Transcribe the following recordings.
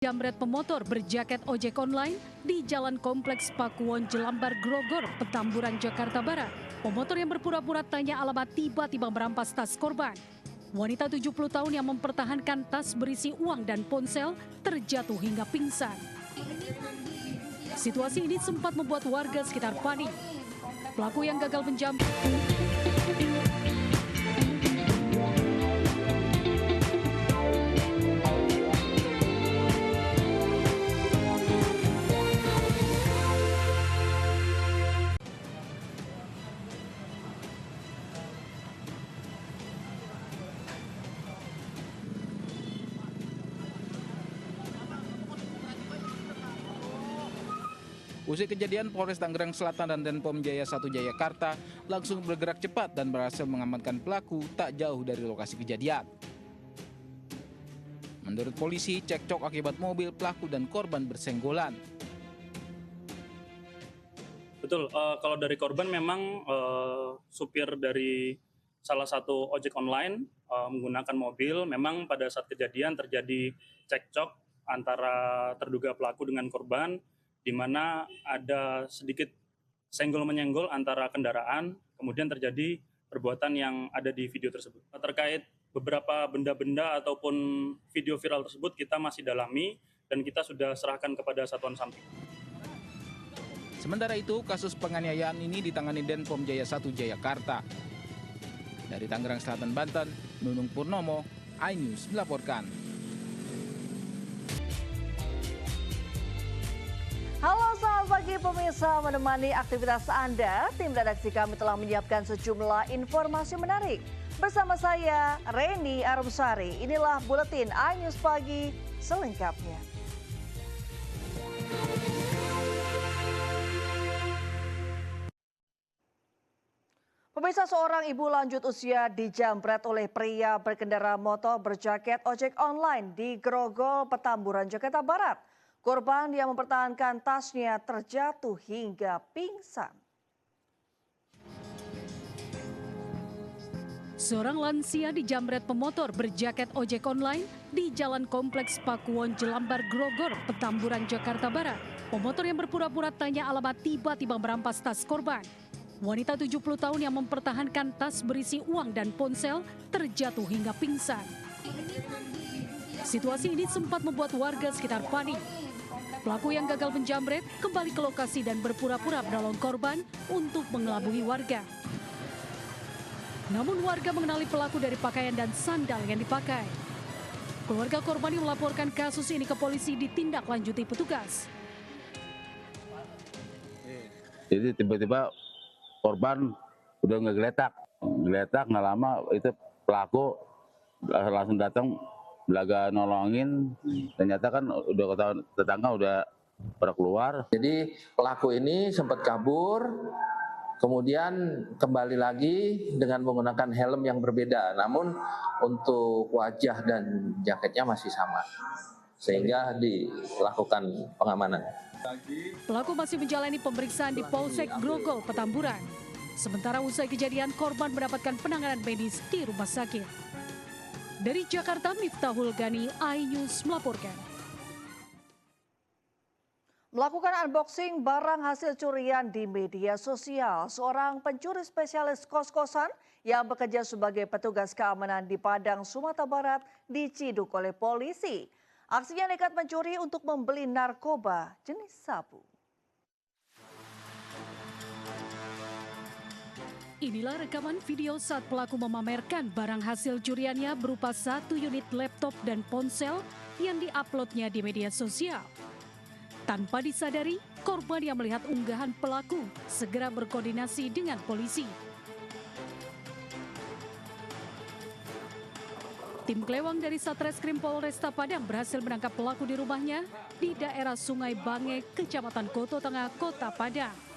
Jamret pemotor berjaket ojek online di Jalan Kompleks Pakuwon Jelambar Grogol, Petamburan, Jakarta Barat. Pemotor yang berpura-pura tanya alamat tiba-tiba merampas tas korban. Wanita 70 tahun yang mempertahankan tas berisi uang dan ponsel terjatuh hingga pingsan. Situasi ini sempat membuat warga sekitar panik. Pelaku yang gagal menjamret Usai kejadian, Polres Tangerang Selatan dan Denpom Jaya 1 Jayakarta langsung bergerak cepat dan berhasil mengamankan pelaku tak jauh dari lokasi kejadian. Menurut polisi, cekcok akibat mobil pelaku dan korban bersenggolan. Betul, kalau dari korban memang supir dari salah satu ojek online menggunakan mobil. Memang pada saat kejadian terjadi cekcok antara terduga pelaku dengan korban, di mana ada sedikit senggol-menyenggol antara kendaraan, kemudian terjadi perbuatan yang ada di video tersebut. Terkait beberapa benda-benda ataupun video viral tersebut kita masih dalami dan kita sudah serahkan kepada Satuan Sampi. Sementara itu, kasus penganiayaan ini ditangani Denpom Jaya 1 Jayakarta. Dari Tangerang Selatan, Banten, Nunung Purnomo, iNews melaporkan. Halo selamat pagi pemirsa, menemani aktivitas Anda, tim redaksi kami telah menyiapkan sejumlah informasi menarik. Bersama saya, Reni Arumsari, inilah Buletin iNews Pagi selengkapnya. Pemirsa, seorang ibu lanjut usia dijamret oleh pria berkendara motor berjaket ojek online di Grogol, Petamburan, Jakarta Barat. Korban yang mempertahankan tasnya terjatuh hingga pingsan. seorang lansia dijamret pemotor berjaket ojek online di Jalan Kompleks Pakuwon Jelambar Grogol, Petamburan, Jakarta Barat. Pemotor yang berpura-pura tanya alamat tiba-tiba merampas tas korban. Wanita 70 tahun yang mempertahankan tas berisi uang dan ponsel terjatuh hingga pingsan. Situasi ini sempat membuat warga sekitar panik. Pelaku yang gagal menjamret kembali ke lokasi dan berpura-pura menolong korban untuk mengelabui warga. Namun warga mengenali pelaku dari pakaian dan sandal yang dipakai. Keluarga korban yang melaporkan kasus ini ke polisi ditindaklanjuti petugas. Jadi tiba-tiba korban udah ngegeletak nggak lama itu pelaku langsung datang belaga nolongin, ternyata kan udah ketahuan tetangga udah pada keluar. Jadi pelaku ini sempat kabur, kemudian kembali lagi dengan menggunakan helm yang berbeda, namun untuk wajah dan jaketnya masih sama, sehingga dilakukan pengamanan. Pelaku masih menjalani pemeriksaan di Polsek Grogol, Petamburan. Sementara usai kejadian, korban mendapatkan penanganan medis di rumah sakit. Dari Jakarta, Miftahul Gani, iNews melaporkan. Melakukan unboxing barang hasil curian di media sosial, seorang pencuri spesialis kos-kosan yang bekerja sebagai petugas keamanan di Padang, Sumatera Barat diciduk oleh polisi. Aksinya nekat mencuri untuk membeli narkoba jenis sabu. Inilah rekaman video saat pelaku memamerkan barang hasil curiannya berupa 1 unit laptop dan ponsel yang diuploadnya di media sosial. Tanpa disadari, korban yang melihat unggahan pelaku segera berkoordinasi dengan polisi. Tim kelewang dari Satreskrim Polresta Padang berhasil menangkap pelaku di rumahnya di daerah Sungai Bange, Kecamatan Koto Tengah, Kota Padang.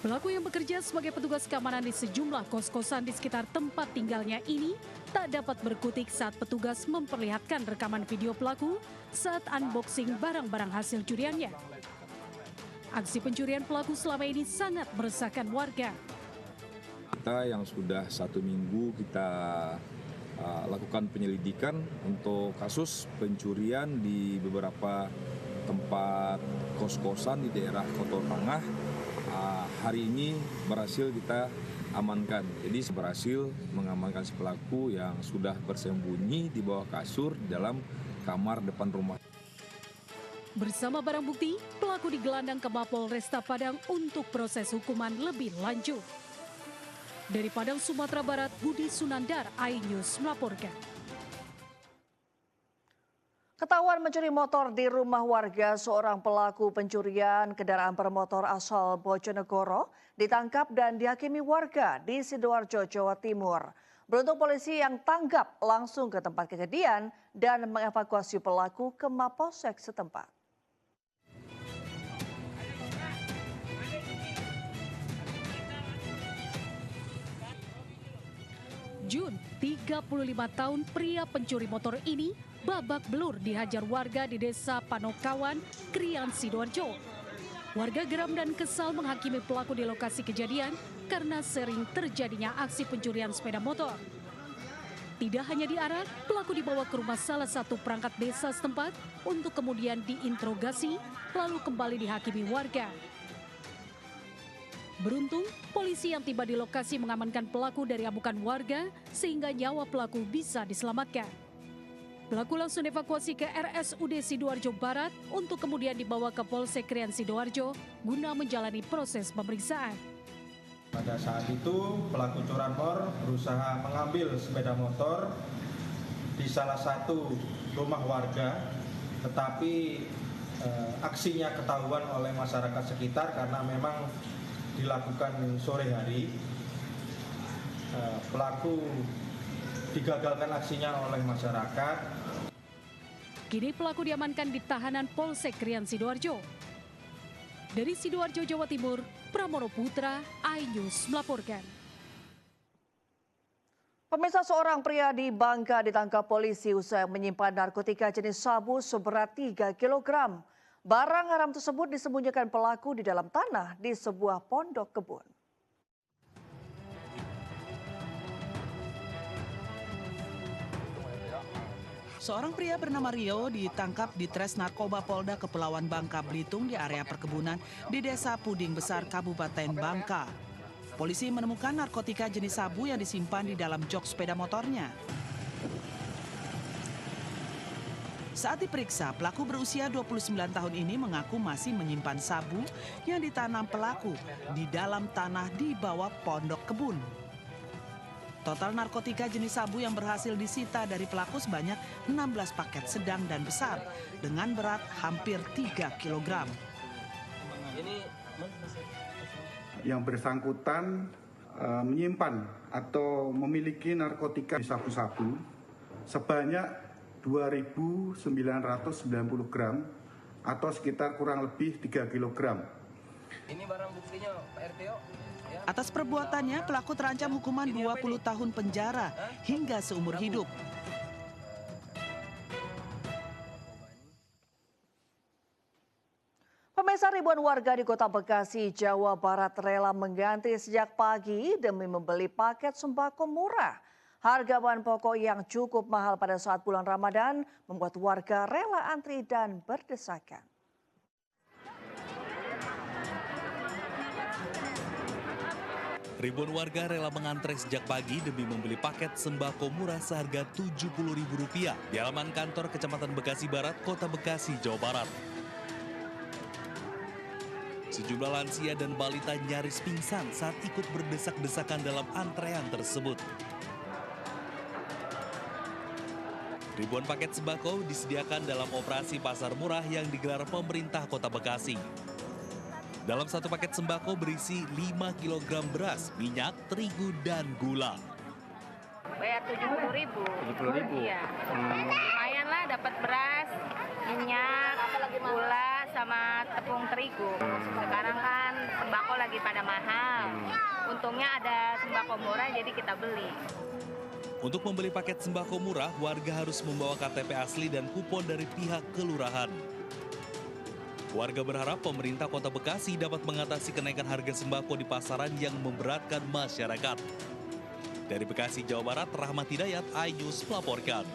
Pelaku yang bekerja sebagai petugas keamanan di sejumlah kos-kosan di sekitar tempat tinggalnya ini tak dapat berkutik saat petugas memperlihatkan rekaman video pelaku saat unboxing barang-barang hasil curiannya. Aksi pencurian pelaku selama ini sangat meresahkan warga. Kita yang sudah 1 minggu kita lakukan penyelidikan untuk kasus pencurian di beberapa tempat kos-kosan di daerah Koto Tengah. Hari ini berhasil kita amankan. Jadi berhasil mengamankan si pelaku yang sudah bersembunyi di bawah kasur di dalam kamar depan rumah. Bersama barang bukti, pelaku digelandang ke Mapolresta Padang untuk proses hukuman lebih lanjut. Dari Padang, Sumatera Barat, Budi Sunandar, iNews melaporkan. Ketahuan mencuri motor di rumah warga, seorang pelaku pencurian kendaraan bermotor asal Bojonegoro ditangkap dan dihakimi warga di Sidoarjo, Jawa Timur. Beruntung polisi yang tanggap langsung ke tempat kejadian dan mengevakuasi pelaku ke Mapolsek setempat. Jun, 35 tahun pria pencuri motor ini babak belur dihajar warga di Desa Panokawan, Krian, Sidoarjo. Warga geram dan kesal menghakimi pelaku di lokasi kejadian karena sering terjadinya aksi pencurian sepeda motor. Tidak hanya diarak, pelaku dibawa ke rumah salah satu perangkat desa setempat untuk kemudian diinterogasi, lalu kembali dihakimi warga. Beruntung, polisi yang tiba di lokasi mengamankan pelaku dari amukan warga sehingga nyawa pelaku bisa diselamatkan. Pelaku langsung dievakuasi ke RSUD Sidoarjo Barat untuk kemudian dibawa ke Polsek Krian Sidoarjo guna menjalani proses pemeriksaan. Pada saat itu pelaku curanmor berusaha mengambil sepeda motor di salah satu rumah warga, tetapi aksinya ketahuan oleh masyarakat sekitar karena memang dilakukan sore hari. Pelaku digagalkan aksinya oleh masyarakat. Kini pelaku diamankan di tahanan Polsek Krian Sidoarjo. Dari Sidoarjo, Jawa Timur, Pramono Putra, iNews melaporkan. Pemirsa, seorang pria di Bangka ditangkap polisi usai menyimpan narkotika jenis sabu seberat 3 kg. Barang haram tersebut disembunyikan pelaku di dalam tanah di sebuah pondok kebun. Seorang pria bernama Rio ditangkap di Tres Narkoba Polda Kepulauan Bangka Belitung di area perkebunan di Desa Puding Besar, Kabupaten Bangka. Polisi menemukan narkotika jenis sabu yang disimpan di dalam jok sepeda motornya. Saat diperiksa, pelaku berusia 29 tahun ini mengaku masih menyimpan sabu yang ditanam pelaku di dalam tanah di bawah pondok kebun. Total narkotika jenis sabu yang berhasil disita dari pelaku sebanyak 16 paket sedang dan besar dengan berat hampir 3 kg. Yang bersangkutan menyimpan atau memiliki narkotika sabu-sabu sebanyak 2.990 gram atau sekitar kurang lebih 3 kg. Ini barang buktinya, Pak RTO. Atas perbuatannya, pelaku terancam hukuman 20 tahun penjara hingga seumur hidup. Pemirsa, ribuan warga di Kota Bekasi, Jawa Barat rela mengantri sejak pagi demi membeli paket sembako murah. Harga bahan pokok yang cukup mahal pada saat bulan Ramadan membuat warga rela antri dan berdesakan. Ribuan warga rela mengantre sejak pagi demi membeli paket sembako murah seharga Rp70.000 di halaman kantor Kecamatan Bekasi Barat, Kota Bekasi, Jawa Barat. Sejumlah lansia dan balita nyaris pingsan saat ikut berdesak-desakan dalam antrean tersebut. Ribuan paket sembako disediakan dalam operasi pasar murah yang digelar pemerintah Kota Bekasi. Dalam satu paket sembako berisi 5 kg beras, minyak, terigu, dan gula. Bayar 70.000. 70.000? Iya. Lumayan lah dapat beras, minyak, gula, sama tepung terigu. Sekarang kan sembako lagi pada mahal. Untungnya ada sembako murah jadi kita beli. Untuk membeli paket sembako murah, warga harus membawa KTP asli dan kupon dari pihak kelurahan. Warga berharap pemerintah Kota Bekasi dapat mengatasi kenaikan harga sembako di pasaran yang memberatkan masyarakat. Dari Bekasi, Jawa Barat, Rahmat Hidayat, iNews melaporkan.